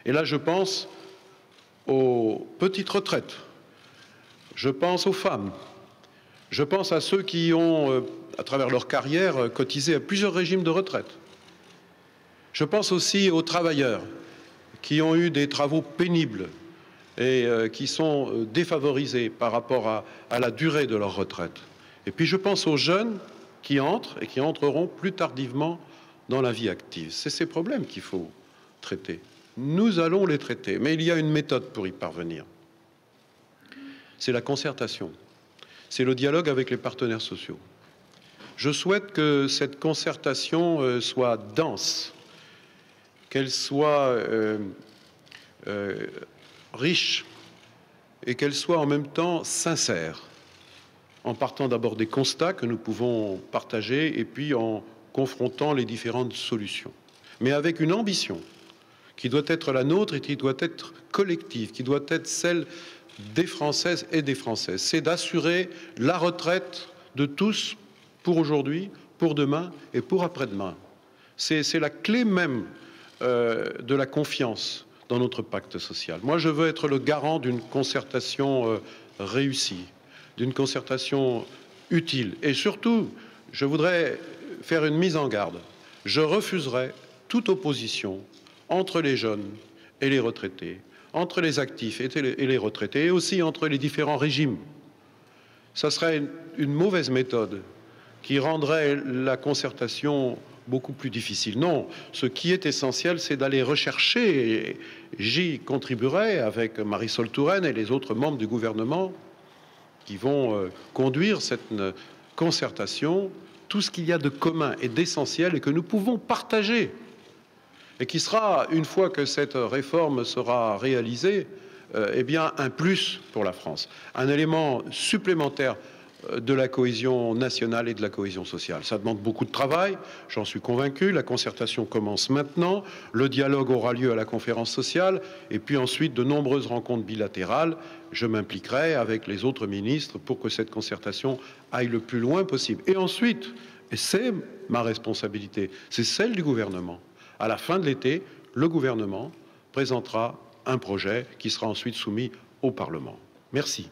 Et là, je pense aux petites retraites, je pense aux femmes, je pense à ceux qui ont, à travers leur carrière, cotisé à plusieurs régimes de retraite. Je pense aussi aux travailleurs qui ont eu des travaux pénibles et qui sont défavorisés par rapport à la durée de leur retraite. Et puis je pense aux jeunes qui entrent et qui entreront plus tardivement dans la vie active. C'est ces problèmes qu'il faut traiter. Nous allons les traiter, mais il y a une méthode pour y parvenir. C'est la concertation, c'est le dialogue avec les partenaires sociaux. Je souhaite que cette concertation soit dense, qu'elle soit riche et qu'elle soit en même temps sincère, en partant d'abord des constats que nous pouvons partager et puis en confrontant les différentes solutions, mais avec une ambition qui doit être la nôtre et qui doit être collective, qui doit être celle des Françaises et des Français. C'est d'assurer la retraite de tous pour aujourd'hui, pour demain et pour après-demain. C'est la clé même de la confiance dans notre pacte social. Moi, je veux être le garant d'une concertation réussie, d'une concertation utile. Et surtout, je voudrais faire une mise en garde. Je refuserai toute opposition entre les jeunes et les retraités, entre les actifs et les retraités, et aussi entre les différents régimes. Ça serait une mauvaise méthode qui rendrait la concertation beaucoup plus difficile. Non, ce qui est essentiel, c'est d'aller rechercher, et j'y contribuerai avec Marisol Touraine et les autres membres du gouvernement qui vont conduire cette concertation, tout ce qu'il y a de commun et d'essentiel et que nous pouvons partager et qui sera, une fois que cette réforme sera réalisée, eh bien, un plus pour la France, un élément supplémentaire de la cohésion nationale et de la cohésion sociale. Ça demande beaucoup de travail, j'en suis convaincu. La concertation commence maintenant, le dialogue aura lieu à la conférence sociale, et puis ensuite de nombreuses rencontres bilatérales. Je m'impliquerai avec les autres ministres pour que cette concertation aille le plus loin possible. Et ensuite, et c'est ma responsabilité, c'est celle du gouvernement, à la fin de l'été, le gouvernement présentera un projet qui sera ensuite soumis au Parlement. Merci.